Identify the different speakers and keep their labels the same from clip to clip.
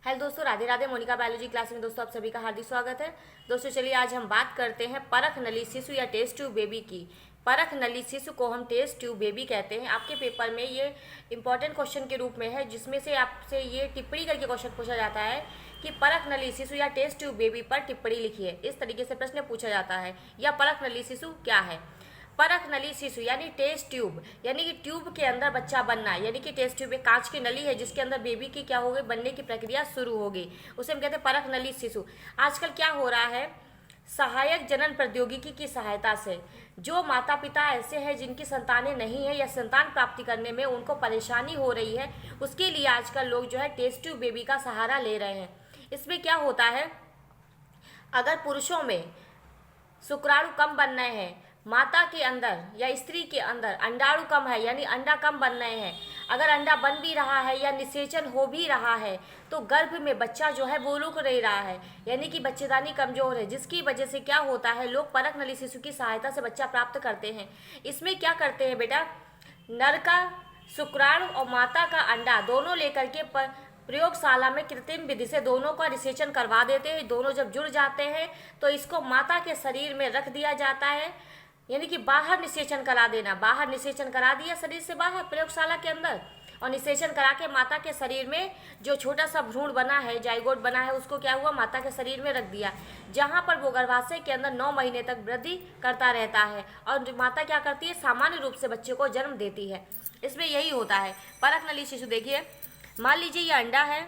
Speaker 1: Hello दोस्तों, Radhe Radhe. Monika biology class में दोस्तों आप सभी का हार्दिक स्वागत है। दोस्तों चलिए आज हम बात करते हैं परख नली शिशु या टेस्ट ट्यूब बेबी की। परख नली शिशु को हम टेस्ट ट्यूब बेबी कहते हैं। आपके पेपर में ये इंपॉर्टेंट क्वेश्चन के रूप में है, जिसमें से आपसे ये टिप्पणी करके क्वेश्चन पूछा जाता है कि परख नली शिशु या टेस्ट ट्यूब बेबी पर टिप्पणी लिखिए। इस तरीके से प्रश्न पूछा जाता है। या परख नली शिशु क्या है? परख नली शिशु यानी टेस्ट ट्यूब, यानी कि ट्यूब के अंदर बच्चा बनना, यानी कि टेस्ट ट्यूब एक कांच की नली है जिसके अंदर बेबी की क्या हो गई, बनने की प्रक्रिया शुरू हो गई, उसे हम कहते हैं परख नली शिशु। आजकल क्या हो रहा है, सहायक जनन प्रौद्योगिकी की सहायता से जो माता पिता ऐसे हैं जिनकी संतानें नहीं है या संतान प्राप्ति करने में उनको परेशानी हो रही है, उसके लिए आजकल लोग जो है टेस्ट ट्यूब बेबी का सहारा ले रहे हैं। इसमें क्या होता है, अगर पुरुषों में शुक्राणु कम बन रहे हैं, माता के अंदर या स्त्री के अंदर अंडाणु कम है यानी अंडा कम बन रहे हैं, अगर अंडा बन भी रहा है या निषेचन हो भी रहा है तो गर्भ में बच्चा जो है वो रुक नहीं रहा है, यानी कि बच्चेदानी कमजोर है, जिसकी वजह से क्या होता है, लोग परख नली शिशु की सहायता से बच्चा प्राप्त करते हैं। इसमें क्या करते हैं बेटा, नर का शुक्राणु और माता का अंडा दोनों लेकर के प्रयोगशाला में कृत्रिम विधि से दोनों का निषेचन करवा देते हैं। दोनों जब जुड़ जाते हैं तो इसको माता के शरीर में रख दिया जाता है, यानी कि बाहर निषेचन करा देना। बाहर निषेचन करा दिया शरीर से बाहर प्रयोगशाला के अंदर, और निषेचन करा के माता के शरीर में जो छोटा सा भ्रूण बना है, जाइगोट बना है, उसको क्या हुआ, माता के शरीर में रख दिया, जहाँ पर वो गर्भाशय के अंदर 9 महीने तक वृद्धि करता रहता है और माता क्या करती है, सामान्य रूप से बच्चे को जन्म देती है। इसमें यही होता है परख नली शिशु। देखिए मान लीजिए ये अंडा है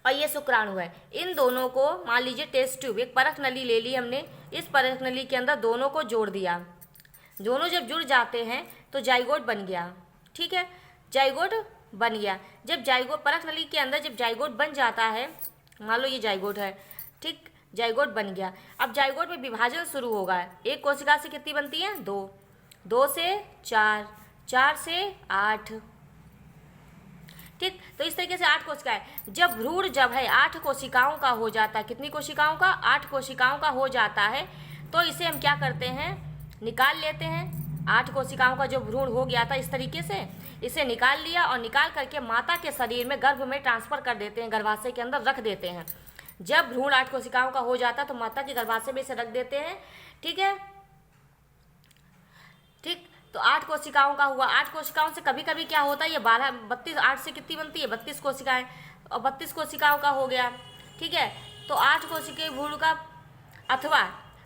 Speaker 1: और ये शुक्राणु है, इन दोनों को मान लीजिए टेस्ट ट्यूब, एक परख नली ले ली हमने, इस परख नली के अंदर दोनों को जोड़ दिया। दोनों जब जुड़ जाते हैं तो जाइगोट बन गया। ठीक है, जाइगोट बन गया। जब जाइगोट परख नली के अंदर जब जाइगोट बन जाता है, मान लो ये जाइगोट है, ठीक, जाइगोट बन गया। अब जाइगोट में विभाजन शुरू होगा। एक कोशिका से कितनी बनती है, 2, 2 से 4, 4 से 8, ठीक। तो इस तरीके से 8 कोशिकाएं, जब भ्रूण जब है 8 कोशिकाओं का हो जाता है, कितनी कोशिकाओं का, 8 कोशिकाओं का हो जाता है, तो इसे हम क्या करते हैं, निकाल लेते हैं। 8 कोशिकाओं का जो भ्रूण हो गया था इस तरीके से, इसे निकाल लिया और निकाल करके माता के शरीर में गर्भ में ट्रांसफर कर देते हैं, गर्भाशय के अंदर रख देते हैं। जब भ्रूण 8 कोशिकाओं का हो जाता है तो माता के गर्भाशय में इसे रख देते हैं। ठीक है, ठीक। तो 8 कोशिकाओं का हुआ। 8 कोशिकाओं से कभी कभी क्या होता है, ये 12, 32, 8 से कितनी बनती है, 32 कोशिकाएं, और 32 कोशिकाओं का हो गया। ठीक है, तो 8 कोशिका भ्रूण का, अथवा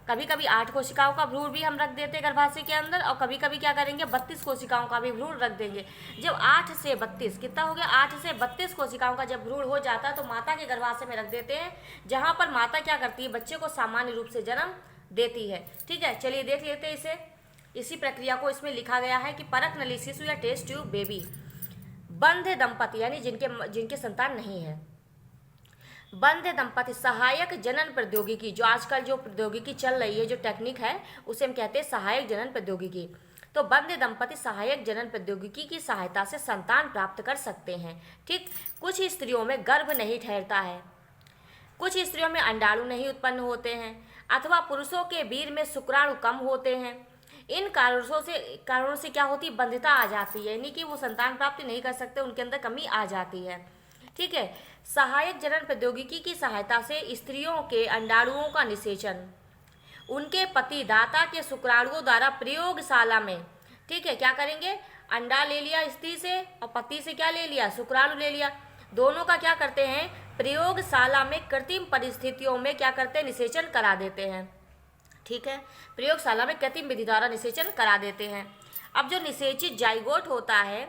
Speaker 1: कभी कभी 8 कोशिकाओं का भ्रूण भी हम रख देते हैं गर्भाशय के अंदर, और कभी कभी क्या करेंगे, 32 कोशिकाओं का भी भ्रूण रख देंगे। जब 8 से 32 कितना हो गया, 8 से 32 कोशिकाओं का जब भ्रूण हो जाता है तो माता के गर्भाशय में रख देते हैं, जहाँ पर माता क्या करती है, बच्चे को सामान्य रूप से जन्म देती है। ठीक है, चलिए देख लेते हैं इसे। इसी प्रक्रिया को इसमें लिखा गया है कि परख नली शिशु या टेस्ट ट्यूब बेबी, बंध दंपति यानी जिनके संतान नहीं है, बंध दंपति सहायक जनन प्रौद्योगिकी, जो आजकल जो प्रौद्योगिकी चल रही है, जो टेक्निक है, उसे हम कहते हैं सहायक जनन प्रौद्योगिकी। तो बंध दंपति सहायक जनन प्रौद्योगिकी की सहायता से संतान प्राप्त कर सकते हैं। ठीक, कुछ स्त्रियों में गर्भ नहीं ठहरता है, कुछ स्त्रियों में अंडाणु नहीं उत्पन्न होते हैं, अथवा पुरुषों के वीर्य में शुक्राणु कम होते हैं। इन कारणों से क्या होती है, बंधिता आ जाती है, यानी कि वो संतान प्राप्ति नहीं कर सकते, उनके अंदर कमी आ जाती है। ठीक है, सहायक जनन प्रौद्योगिकी की सहायता से स्त्रियों के अंडाणुओं का निषेचन उनके पति दाता के शुक्राणुओं द्वारा प्रयोगशाला में, ठीक है, क्या करेंगे, अंडा ले लिया स्त्री से और पति से क्या ले लिया, शुक्राणु ले लिया, दोनों का क्या करते हैं, प्रयोगशाला में कृत्रिम परिस्थितियों में क्या करते हैं, निषेचन करा देते हैं। ठीक है, प्रयोगशाला में कृत्रिम विधि द्वारा निषेचन करा देते हैं। अब जो निषेचित जाइगोट होता है,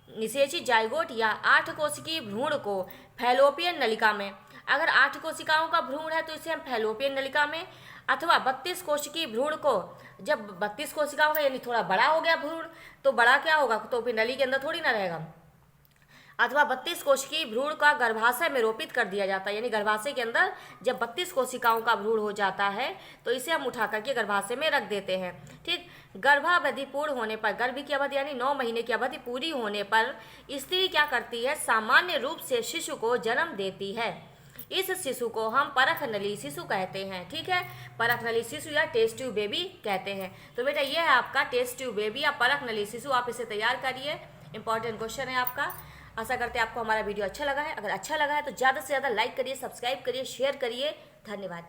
Speaker 1: निषेचित जाइगोट या 8 कोशिकीय भ्रूण को फैलोपियन नलिका में, अगर 8 कोशिकाओं का भ्रूण है तो इसे हम फैलोपियन नलिका में, अथवा 32 कोशिकीय भ्रूण को, जब 32 कोशिकाओं का यानी थोड़ा बड़ा हो गया भ्रूण, तो बड़ा क्या होगा, तो फिर नली के अंदर थोड़ी ना रहेगा, अथवा 32 कोशिकीय भ्रूण का गर्भाशय में रोपित कर दिया जाता है, यानी गर्भाशय के अंदर जब 32 कोशिकाओं का भ्रूण हो जाता है तो इसे हम उठा करके गर्भाशय में रख देते हैं। ठीक, गर्भावधि पूर्ण होने पर, गर्भ की अवधि यानी 9 महीने की अवधि पूरी होने पर स्त्री क्या करती है, सामान्य रूप से शिशु को जन्म देती है। इस शिशु को हम परख नली शिशु कहते हैं। ठीक है, परख नली शिशु या टेस्ट ट्यूब बेबी कहते हैं। तो बेटा ये है आपका टेस्ट ट्यूब बेबी या परख नली शिशु, आप इसे तैयार करिए, इंपॉर्टेंट क्वेश्चन है आपका। आशा करते हैं आपको हमारा वीडियो अच्छा लगा है। अगर अच्छा लगा है तो ज़्यादा से ज़्यादा लाइक करिए, सब्सक्राइब करिए, शेयर करिए। धन्यवाद।